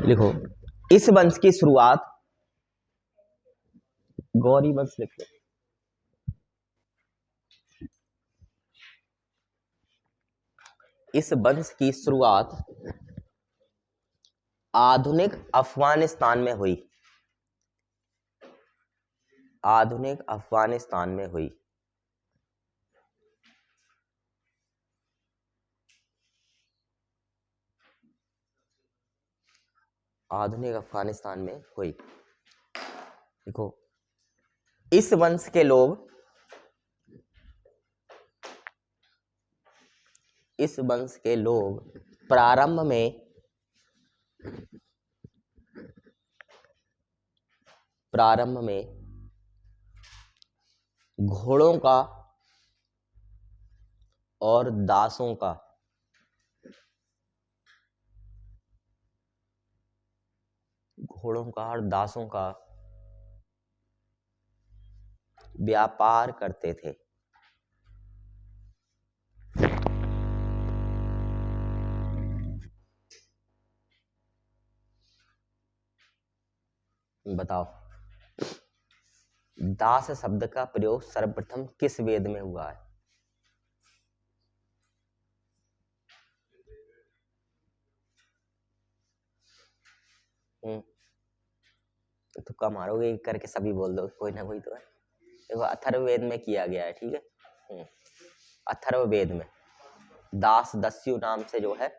लिखो, इस वंश की शुरुआत, गौरी वंश लिख लो। इस वंश की शुरुआत आधुनिक अफगानिस्तान में हुई। आधुनिक अफगानिस्तान में हुई। आधुनिक अफगानिस्तान में हुई। देखो, इस वंश के लोग, इस वंश के लोग प्रारंभ में घोड़ों का और दासों का व्यापार करते थे। बताओ, दास शब्द का प्रयोग सर्वप्रथम किस वेद में हुआ है? तुक्का मारोगे करके सभी बोल दो, कोई ना कोई तो है। देखो, अथर्ववेद में किया गया है, ठीक है। अथर्ववेद में दास दस्यु नाम से जो है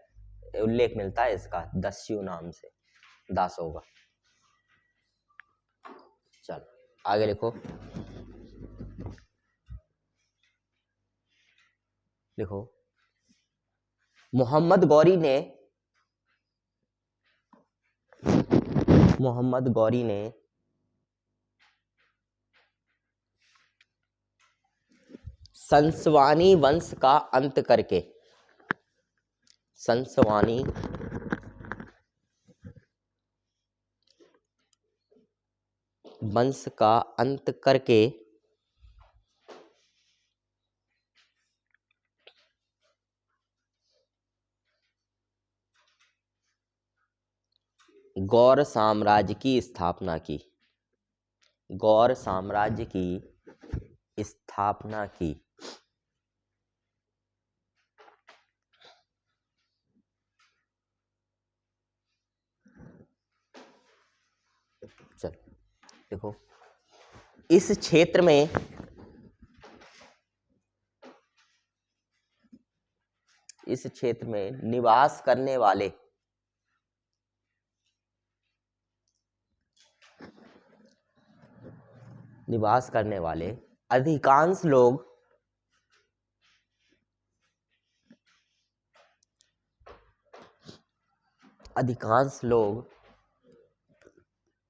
उल्लेख मिलता है इसका, दस्यु नाम से दासों का। चल आगे लिखो। लिखो, मोहम्मद गौरी ने संसवानी वंश का अंत करके, संसवानी वंश का अंत करके गौर साम्राज्य की स्थापना की। गौर साम्राज्य की स्थापना की। चल देखो, इस क्षेत्र में निवास करने वाले अधिकांश लोग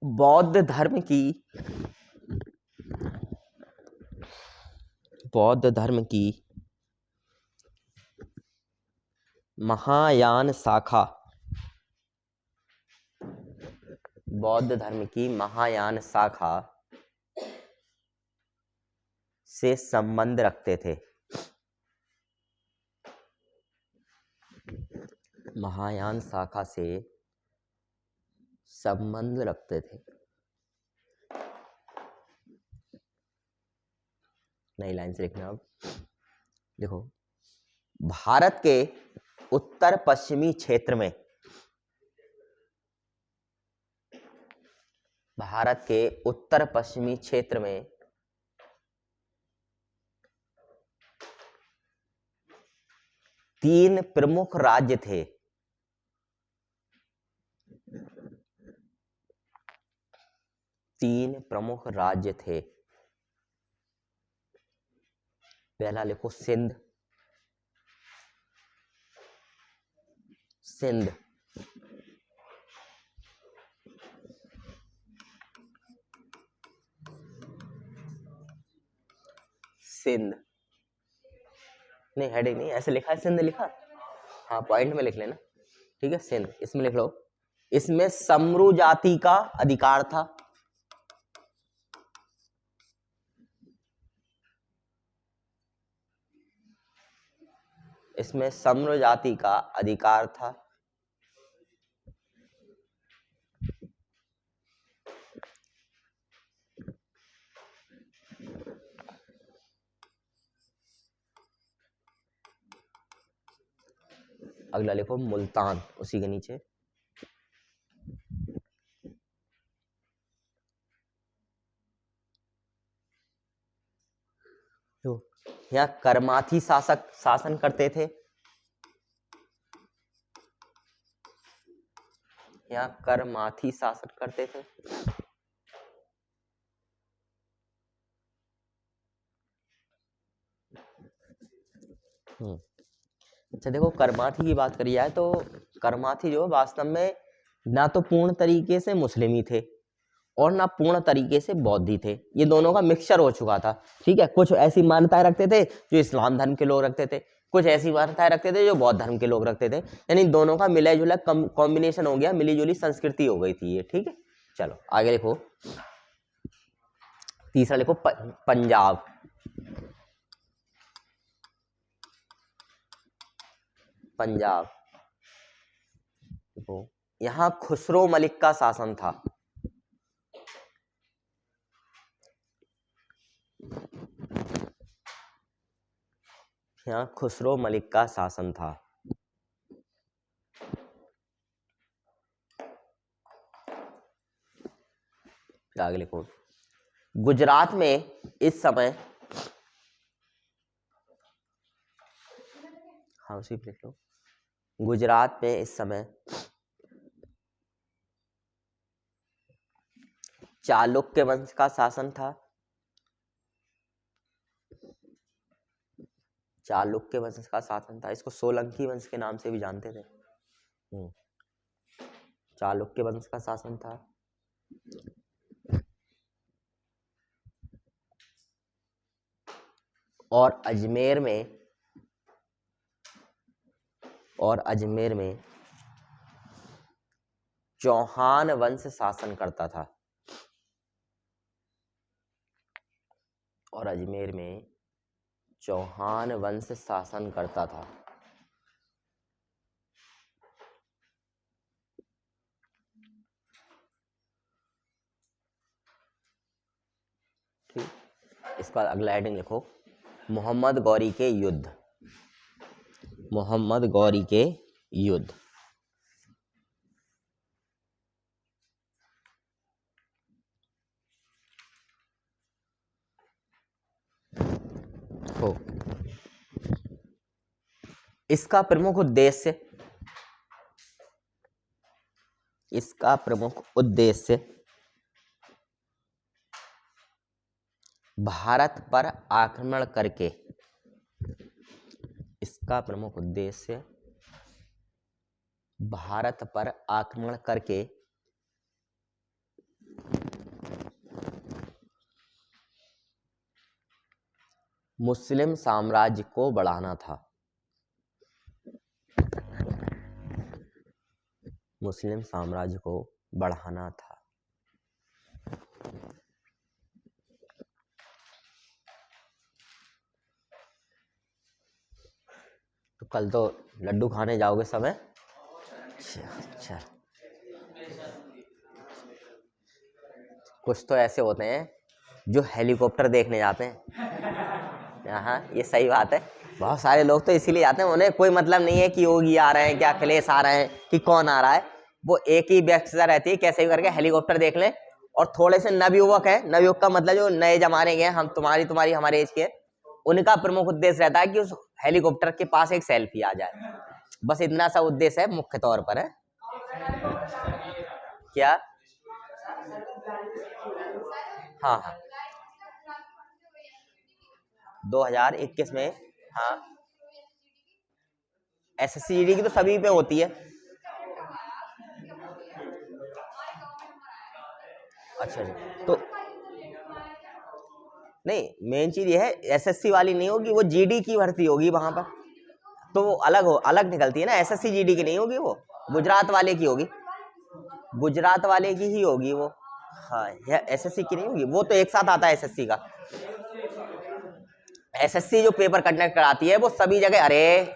बौद्ध धर्म की महायान शाखा, बौद्ध धर्म की महायान शाखा से संबंध रखते थे। महायान शाखा से संबंध रखते थे। नई लाइन से लिखना। अब देखो, भारत के उत्तर पश्चिमी क्षेत्र में, भारत के उत्तर पश्चिमी क्षेत्र में तीन प्रमुख राज्य थे। तीन प्रमुख राज्य थे। पहला लिखो सिंध। सिंध, सिंध नहीं, हेडिंग नहीं, ऐसे लिखा है, सिंध लिखा। हाँ, पॉइंट में लिख लेना, ठीक है। सिंध, इसमें लिख लो। इसमें समरू जाति का अधिकार था। इसमें सम्र जाति का अधिकार था। अगला लिखो मुल्तान, उसी के नीचे। तो यहाँ करमाथी शासक शासन करते थे। यहाँ करमाथी शासन करते थे। अच्छा देखो, करमाथी की बात करी जाए तो करमाथी जो वास्तव में ना तो पूर्ण तरीके से मुस्लिम ही थे और ना पूर्ण तरीके से बौद्ध ही थे, ये दोनों का मिक्सचर हो चुका था। ठीक है, कुछ ऐसी मान्यताएं रखते थे जो इस्लाम धर्म के लोग रखते थे, कुछ ऐसी मान्यताएं रखते थे जो बौद्ध धर्म के लोग रखते थे, यानी दोनों का मिला जुला कॉम्बिनेशन हो गया, मिली जुली संस्कृति हो गई थी ये। ठीक है, चलो आगे लिखो। तीसरा लिखो पंजाब। पंजाब देखो, यहाँ खुसरो मलिक का शासन था। यहाँ खुसरो मलिक का शासन था। आगे लिखो, गुजरात में इस समय, हाँ उसी पे लिख लो, गुजरात में इस समय चालुक्य वंश का शासन था। चालुक्य वंश का शासन था, इसको सोलंकी वंश के नाम से भी जानते थे। चालुक्य वंश का शासन था। और अजमेर में चौहान वंश शासन करता था। और अजमेर में चौहान वंश शासन करता था। ठीक, इसका अगला हेडिंग लिखो, मोहम्मद गौरी के युद्ध। मोहम्मद गौरी के युद्ध। हो, इसका प्रमुख उद्देश्य भारत पर आक्रमण करके, इसका प्रमुख उद्देश्य भारत पर आक्रमण करके मुस्लिम साम्राज्य को बढ़ाना था। मुस्लिम साम्राज्य को बढ़ाना था। तो कल तो लड्डू खाने जाओगे सब है? अच्छा, कुछ तो ऐसे होते हैं जो हेलीकॉप्टर देखने जाते हैं। हाँ, ये सही बात है। बहुत सारे लोग तो इसीलिए जाते हैं, उन्हें कोई मतलब नहीं है कि योगी आ रहे हैं, क्या अखिलेश आ रहे हैं, कि कौन आ रहा है। वो एक ही व्यस्तता रहती है, कैसे भी करके हेलीकॉप्टर देख लें। और थोड़े से नवयुवक हैं, नवयुवक का मतलब जो नए जमाने के हैं, हम तुम्हारी हमारे एज के, उनका प्रमुख उद्देश्य रहता है कि उस हेलीकॉप्टर के पास एक सेल्फी आ जाए। बस इतना सा उद्देश्य है मुख्य तौर पर है। क्या? हाँ हाँ, 2021 में। हाँ, SSCGD की तो सभी पे होती है। अच्छा जी, तो नहीं, मेन चीज ये है, SSC वाली नहीं होगी वो, GD की भर्ती होगी वहां पर, तो वो अलग निकलती है ना। SSC GD की नहीं होगी, वो गुजरात वाले की होगी, गुजरात वाले की ही होगी वो। हाँ, यह SSC की नहीं होगी, वो तो एक साथ आता है SSC का। SSC जो पेपर कंडक्ट कराती है वो सभी जगह, अरे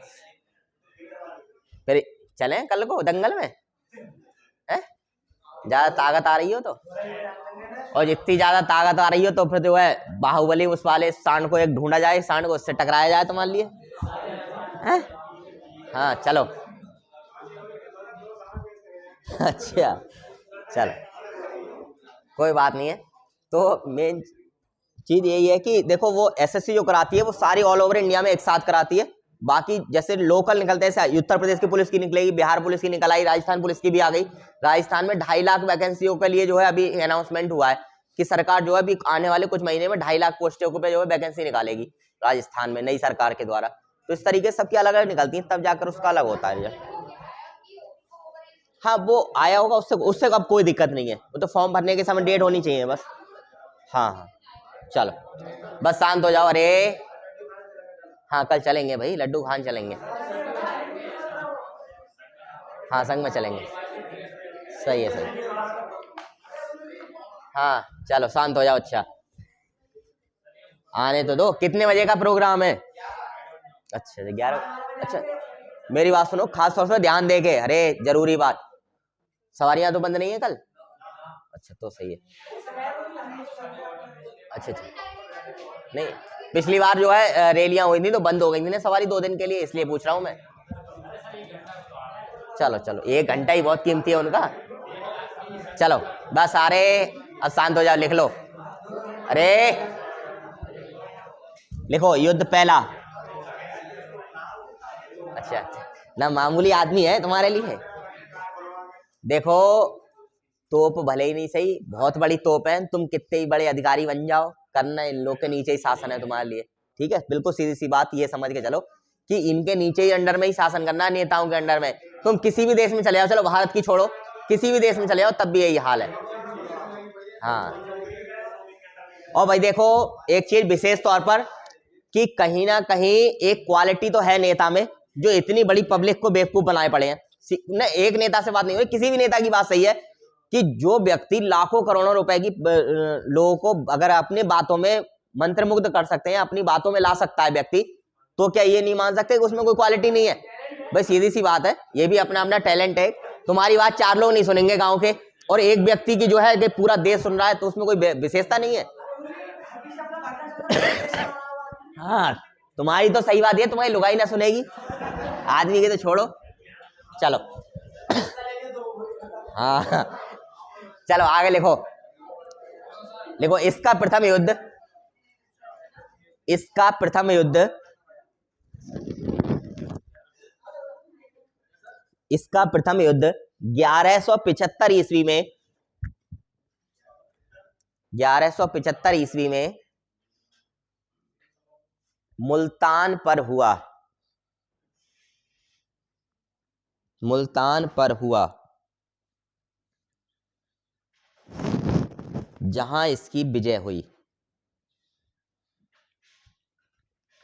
फिर चलें कल को दंगल में, है ज्यादा ताकत आ रही हो तो, और जितनी ज्यादा ताकत आ रही हो तो फिर जो है बाहुबली उस वाले सांड को एक ढूंढा जाए, सांड को उससे टकराया जाए तो मान लिए, हैं? हाँ चलो। अच्छा चलो कोई बात नहीं है। तो मेन चीज यही है कि देखो वो एसएससी जो कराती है वो सारी ऑल ओवर इंडिया में एक साथ कराती है। बाकी जैसे लोकल निकलते हैं, उत्तर प्रदेश की पुलिस की निकलेगी, बिहार पुलिस की निकल आई, राजस्थान पुलिस की भी आ गई। राजस्थान में 2.5 लाख वैकेंसियों के लिए जो है अभी अनाउंसमेंट हुआ है कि सरकार जो है अभी आने वाले कुछ महीने में 2.5 लाख पोस्टों पे जो है वैकेंसी निकालेगी राजस्थान में नई सरकार के द्वारा। तो इस तरीके से सबकी अलग अलग निकलती है, तब जाकर उसका अलग होता है। हाँ वो आया होगा, उससे उससे अब कोई दिक्कत नहीं है, वो तो फॉर्म भरने के समय डेट होनी चाहिए बस। हाँ हाँ चलो बस शांत हो जाओ। अरे हाँ कल चलेंगे भाई, लड्डू खान चलेंगे, हाँ संग में चलेंगे। सही है सही। हाँ चलो शांत हो जाओ। अच्छा आने तो दो, कितने बजे का प्रोग्राम है? अच्छा 11। अच्छा मेरी बात सुनो, खास तौर से ध्यान दे के, अरे जरूरी बात, सवारियां तो बंद नहीं है कल? अच्छा तो सही है। अच्छा अच्छा नहीं, पिछली बार जो है रैलियां हुई थी तो बंद हो गई थी ना सवारी 2 दिन के लिए, इसलिए पूछ रहा हूँ मैं। चलो चलो 1 घंटा ही बहुत कीमती है उनका। चलो बस आ रहे, अब शांत हो जाओ, लिख लो। अरे लिखो युद्ध पहला। अच्छा अच्छा ना मामूली आदमी है तुम्हारे लिए। देखो तोप भले ही नहीं सही, बहुत बड़ी तोप है, तुम कितने ही बड़े अधिकारी बन जाओ, करना इन लोग के नीचे ही शासन है तुम्हारे लिए। ठीक है बिल्कुल सीधी सी बात ये समझ के चलो कि इनके नीचे ही अंडर में ही शासन करना है, नेताओं के अंडर में। तुम किसी भी देश में चले जाओ, चलो भारत की छोड़ो, किसी भी देश में चले जाओ तब भी यही हाल है। हाँ और भाई देखो एक चीज विशेष तौर पर कि कहीं ना कहीं एक क्वालिटी तो है नेता में, जो इतनी बड़ी पब्लिक को बेवकूफ बनाए पड़े हैं। न एक नेता से बात नहीं हो रही, किसी भी नेता की बात सही है कि जो व्यक्ति लाखों करोड़ों रुपए की लोगों को अगर अपनी बातों में मंत्रमुग्ध कर सकते हैं, अपनी बातों में ला सकता है व्यक्ति, तो क्या ये नहीं मान सकते कि उसमें कोई क्वालिटी नहीं है? भाई सीधी सी बात है, ये भी अपना अपना टैलेंट है। तुम्हारी बात 4 लोग नहीं सुनेंगे गांव के, और एक व्यक्ति की जो है कि पूरा देश सुन रहा है, तो उसमें कोई विशेषता नहीं है। हाँ तुम्हारी तो सही बात है, तुम्हारी लुगाई ना सुनेगी, आदमी के तो छोड़ो। चलो हाँ चलो आगे लिखो। लिखो इसका प्रथम युद्ध, इसका प्रथम युद्ध, इसका प्रथम युद्ध 1175 ईस्वी में, 1175 ईस्वी में मुल्तान पर हुआ, मुल्तान पर हुआ, जहां इसकी विजय हुई,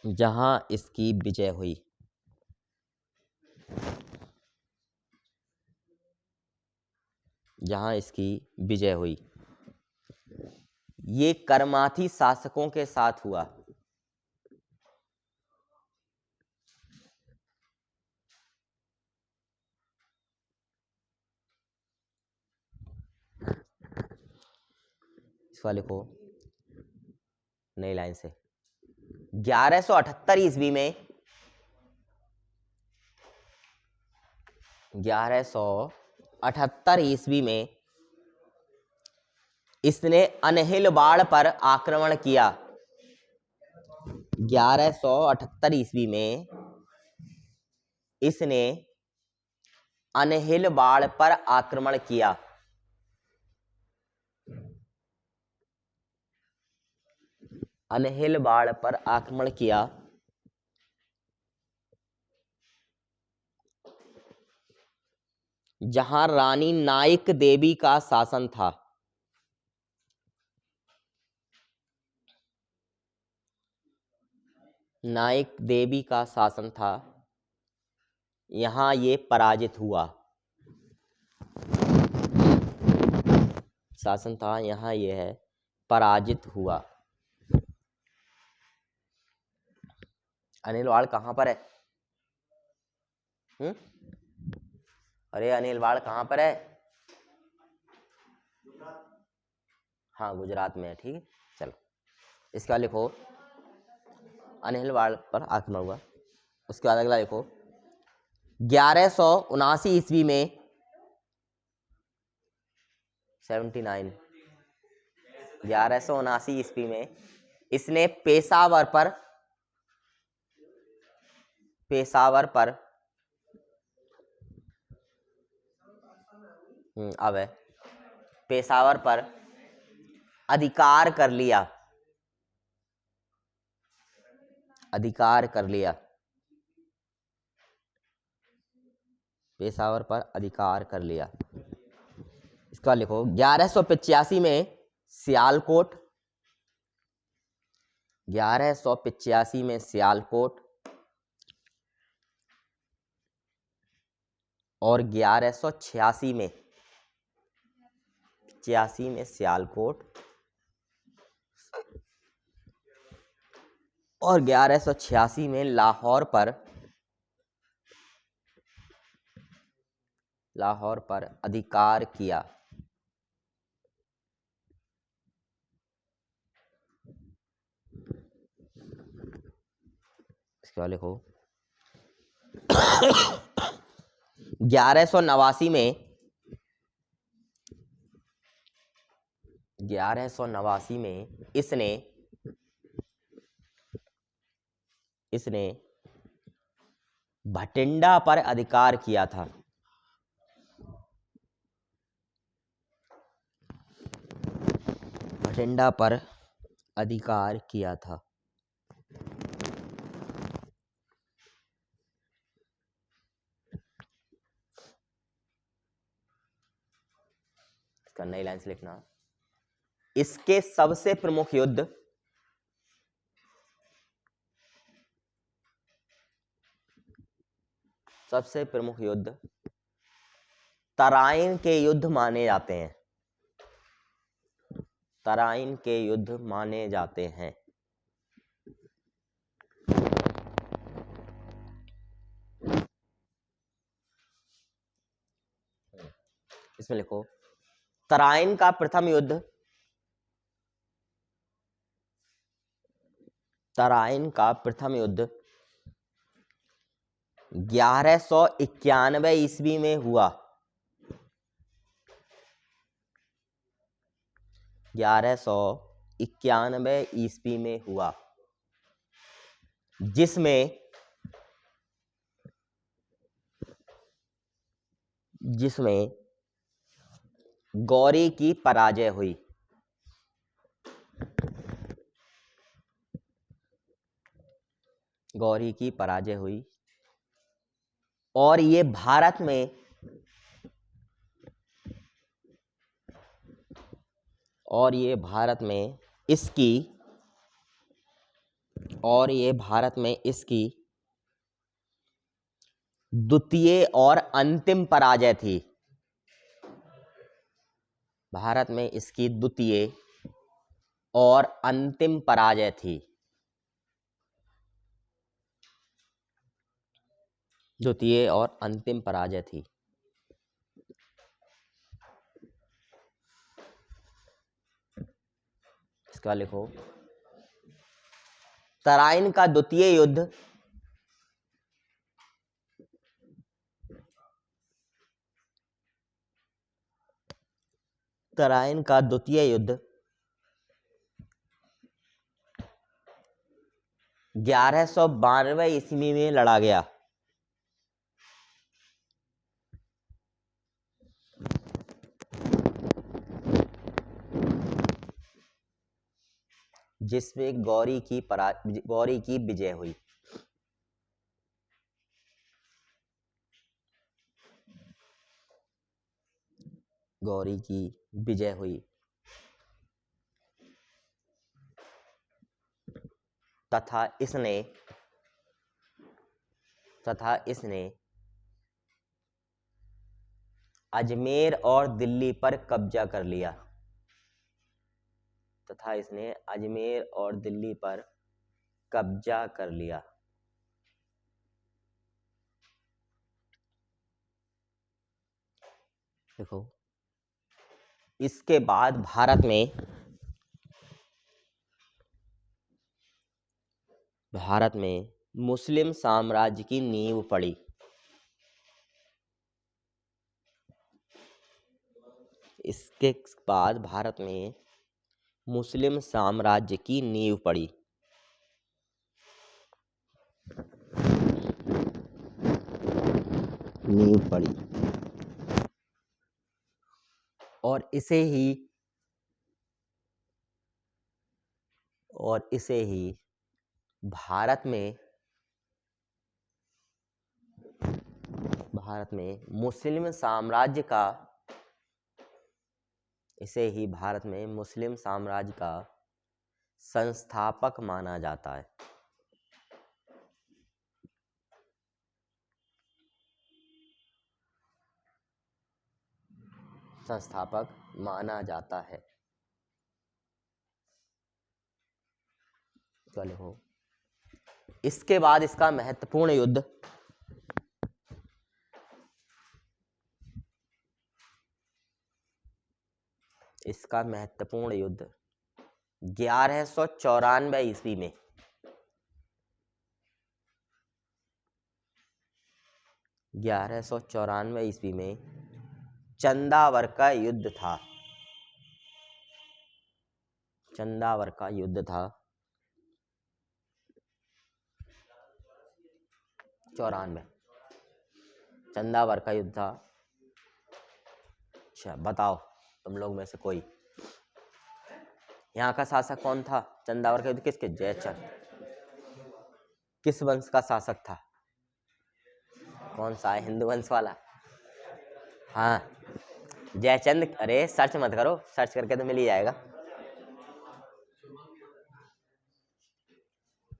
जहां इसकी विजय हुई। जहां इसकी विजय हुई। ये करमाथी शासकों के साथ हुआ। इसका लिखो नई लाइन से। 1178 ईस्वी में, 1178 ईस्वी में इसने अनहिलवाड़ पर आक्रमण किया। 1178 ईस्वी में इसने अनहिलवाड़ पर आक्रमण किया। अनहिलवाड़ पर आक्रमण किया, जहां रानी नाइक देवी का शासन था। नाइक देवी का शासन था, यहां ये पराजित हुआ। शासन था यहां ये है पराजित हुआ। अनिलवाड़ कहां पर है? अरे अनिलवाड़ कहाँ पर है? हाँ गुजरात में है, ठीक है। चलो इसका लिखो अनिलवाड़ पर आक्रमण हुआ। उसके बाद अगला लिखो 1179 ईस्वी में 79 1179 ईस्वी में इसने पेशावर पर अब है पेशावर पर अधिकार कर लिया। पेशावर पर अधिकार कर लिया। इसका लिखो 1185 में सियालकोट 1185 में सियालकोट और 1186 में सियालकोट और 1186 में लाहौर पर अधिकार किया। इसके बाद लिखो 1189 में इसने भटिंडा पर अधिकार किया था। भटिंडा पर अधिकार किया था। इसका नई लाइन से लिखना। इसके सबसे प्रमुख युद्ध तराइन के युद्ध माने जाते हैं। इसमें लिखो तराइन का प्रथम युद्ध 1191 ईस्वी में हुआ। 1191 ईस्वी में हुआ, जिसमें गौरी की पराजय हुई। और ये भारत में इसकी द्वितीय और अंतिम पराजय थी। भारत में इसकी द्वितीय और अंतिम पराजय थी। इसका लिखो तराइन का द्वितीय युद्ध तराइन का द्वितीय युद्ध 1192 ईस्वी में लड़ा गया। जिसमें गौरी की विजय हुई। तथा इसने अजमेर और दिल्ली पर कब्जा कर लिया। देखो, इसके बाद भारत में मुस्लिम साम्राज्य की नींव पड़ी। इसके बाद भारत में मुस्लिम साम्राज्य की नींव पड़ी। और इसे ही भारत में मुस्लिम साम्राज्य का संस्थापक माना जाता है। संस्थापक माना जाता है। चलो, इसके बाद इसका महत्वपूर्ण युद्ध इसका महत्वपूर्ण युद्ध 1194 ईस्वी में 1194 ईस्वी में चंदावर का युद्ध था। चंदावर का युद्ध था 94। चंदावर का युद्ध था। अच्छा बताओ, तुम लोग में से कोई यहाँ का शासक कौन था? चंदावर का युद्ध किसके? जयचंद। किस वंश का शासक था? कौन सा है? हिंदू वंश वाला। हाँ, जयचंद। अरे सर्च मत करो, सर्च करके तो मिल ही जाएगा।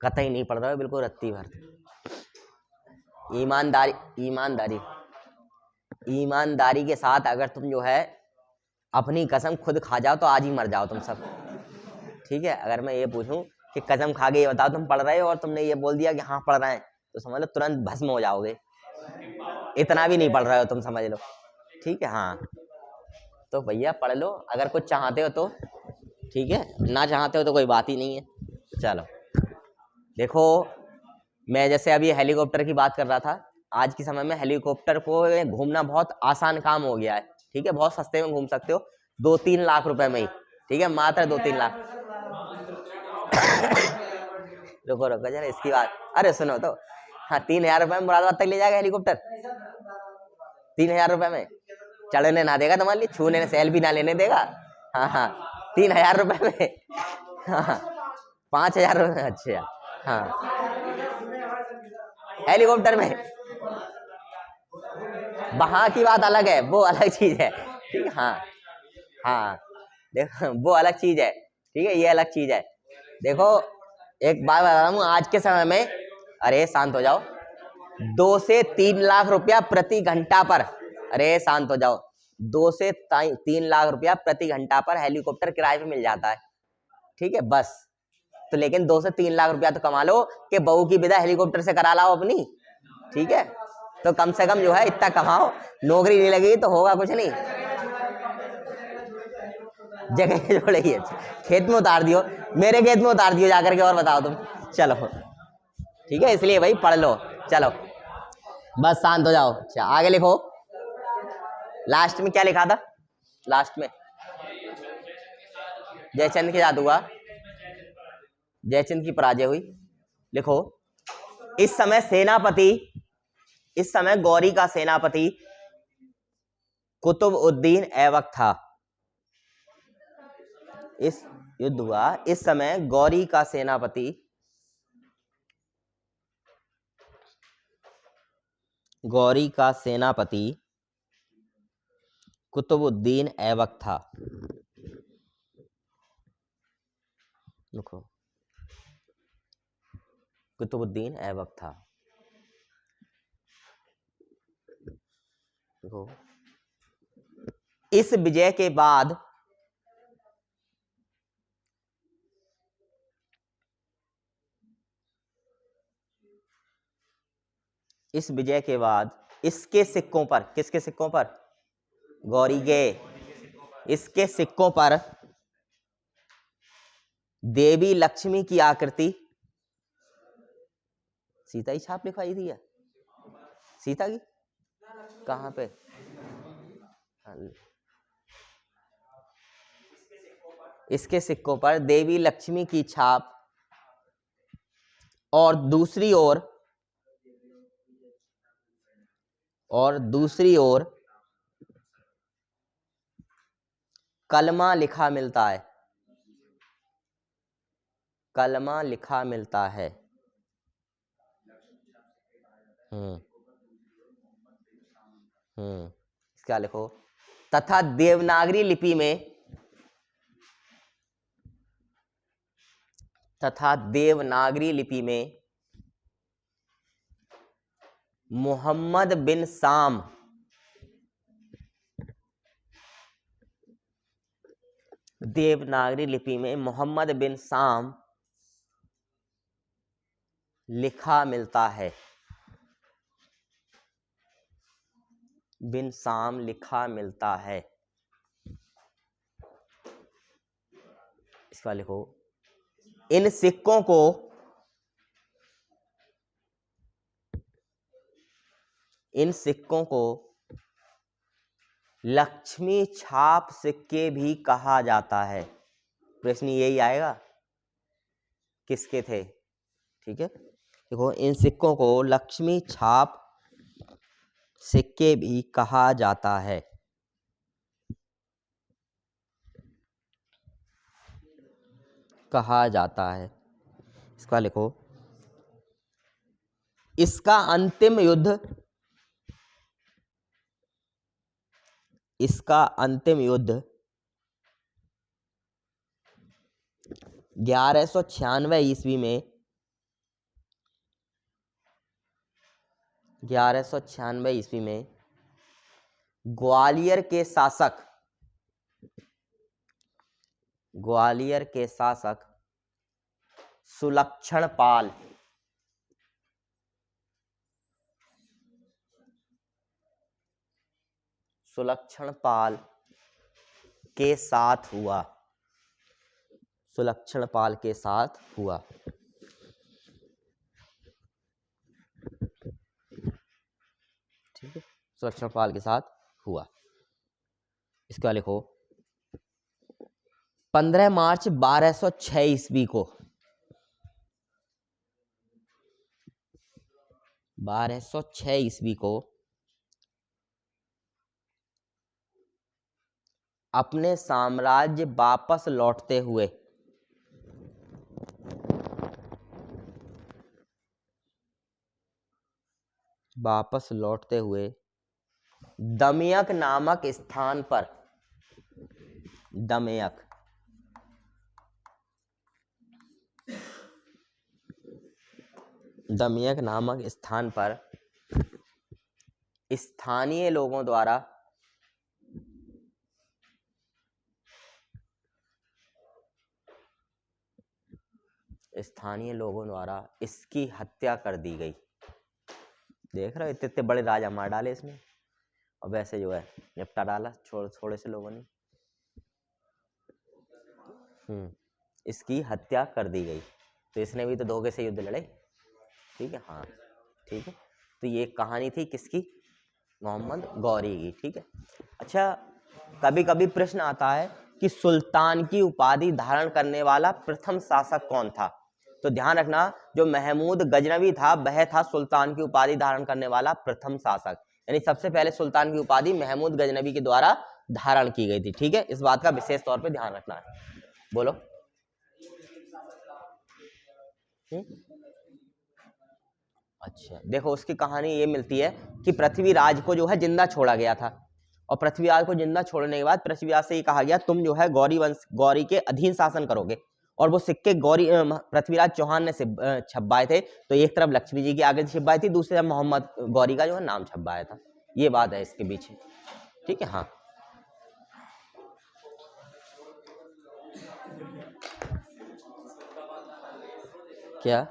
कतई नहीं पढ़ रहा है, बिल्कुल रत्ती भर। ईमानदारी के साथ अगर तुम जो है अपनी कसम खुद खा जाओ तो आज ही मर जाओ तुम सब। ठीक है, अगर मैं ये पूछूं कि कसम खा के ये बताओ तुम पढ़ रहे हो और तुमने ये बोल दिया कि हाँ पढ़ रहे हैं, तो समझ लो तुरंत भस्म हो जाओगे। इतना भी नहीं पढ़ रहे हो तुम, समझ लो। ठीक है, हाँ तो भैया पढ़ लो अगर कुछ चाहते हो तो। ठीक है, ना चाहते हो तो कोई बात ही नहीं है। चलो देखो, मैं जैसे अभी हेलीकॉप्टर की बात कर रहा था। आज के समय में हेलीकॉप्टर को घूमना बहुत आसान काम हो गया है। ठीक है, बहुत सस्ते में घूम सकते हो, 2-3 लाख रुपए में ही। ठीक है, मात्र 2-3 लाख। रुको रुको जरा इसकी बात, अरे सुनो तो। हाँ, 3,000 रुपए में मुरादाबाद तक ले जाएगा हेलीकॉप्टर। 3,000 रुपए में चढ़ने ना देगा तुम्हारे लिए, छूने सेल्फी ना लेने देगा। हाँ हाँ, 3,000 रुपए में। हाँ, 5,000 रुपए। अच्छा हाँ, हेलीकॉप्टर में वहां की बात अलग है, वो अलग चीज है। ठीक है, हाँ हाँ, देखो वो अलग चीज है। ठीक है, ये अलग चीज है। देखो एक बात बता रहा हूँ, आज के समय में, अरे शांत हो जाओ, 2 से 3 लाख रुपया प्रति घंटा पर, अरे शांत हो जाओ, 2 से 3 लाख रुपया प्रति घंटा पर हेलीकॉप्टर किराए पे मिल जाता है। ठीक है, बस तो लेकिन 2 से 3 लाख रुपया तो कमा लो कि बहू की विदा हेलीकॉप्टर से करा लाओ अपनी। ठीक है, तो कम से कम जो है इतना कमाओ, नौकरी नहीं लगी तो होगा कुछ नहीं। जगह जोड़ेगी, खेत में उतार दियो, मेरे खेत में उतार दियो जाकर के, और बताओ तुम। चलो ठीक है, इसलिए भाई पढ़ लो। चलो बस शांत हो जाओ। अच्छा आगे लिखो, लास्ट में क्या लिखा था? लास्ट में जयचंद के जादू हुआ, जयचंद की पराजय हुई। लिखो, इस समय गौरी का सेनापति कुतुब उद्दीन ऐबक था। इस युद्ध हुआ, इस समय गौरी का सेनापति कुतुबुद्दीन ऐबक था। देखो, कुतुबुद्दीन ऐबक था। देखो, इस विजय के बाद इसके सिक्कों पर, किसके सिक्कों पर? गौरी के, इसके सिक्कों पर देवी लक्ष्मी की आकृति, सीता ही छाप लिखवाई थी या सीता की, कहाँ पे? इसके सिक्कों पर देवी लक्ष्मी की छाप और दूसरी ओर कलमा लिखा मिलता है, कलमा लिखा मिलता है। क्या लिखो? तथा देवनागरी लिपि में मोहम्मद बिन साम देवनागरी लिपि में मोहम्मद बिन साम लिखा मिलता है, बिन साम लिखा मिलता है। इसका लिखो, इन सिक्कों को लक्ष्मी छाप सिक्के भी कहा जाता है। प्रश्न यही आएगा, किसके थे? ठीक है, देखो, इन सिक्कों को लक्ष्मी छाप सिक्के भी कहा जाता है। कहा जाता है। इसका लिखो, इसका अंतिम युद्ध 1196 ईस्वी में 1196 ईस्वी में ग्वालियर के शासक सुलक्षण पाल के साथ हुआ। सुलक्षण पाल के साथ हुआ। ठीक है, सुलक्षण पाल के साथ हुआ। इसका लिखो, 15 मार्च 1206 ईस्वी को 1206 ईस्वी को अपने साम्राज्य वापस लौटते हुए दमयक नामक स्थान पर स्थानीय लोगों द्वारा इसकी हत्या कर दी गई। देख रहे हो, इतने बड़े राजा मार डाले इसने, और वैसे जो है निपटा डाला थोड़े से लोगों ने। इसकी हत्या कर दी गई, तो इसने भी तो धोखे से युद्ध लड़े। ठीक है, हाँ, ठीक है। तो ये कहानी थी किसकी? मोहम्मद गौरी की। ठीक है। अच्छा, कभी कभी प्रश्न आता है कि सुल्तान की उपाधि धारण करने वाला प्रथम शासक कौन था? तो ध्यान रखना, जो महमूद गजनवी था वह था सुल्तान की उपाधि धारण करने वाला प्रथम शासक। यानी सबसे पहले सुल्तान की उपाधि महमूद गजनवी के द्वारा धारण की गई थी। ठीक है, इस बात का विशेष तौर पे ध्यान रखना है। बोलो। अच्छा, देखो, उसकी कहानी ये मिलती है कि पृथ्वीराज को जो है जिंदा छोड़ा गया था, और पृथ्वीराज को जिंदा छोड़ने के बाद पृथ्वीराज से ये कहा गया, तुम जो है गौरी के अधीन शासन करोगे। और वो सिक्के पृथ्वीराज चौहान ने छपवाए थे। तो एक तरफ लक्ष्मी जी की आकृति छपवाई थी, दूसरी तरफ मोहम्मद गौरी का जो है नाम छपवाया था। ये बात है इसके पीछे। ठीक है, हाँ। क्या?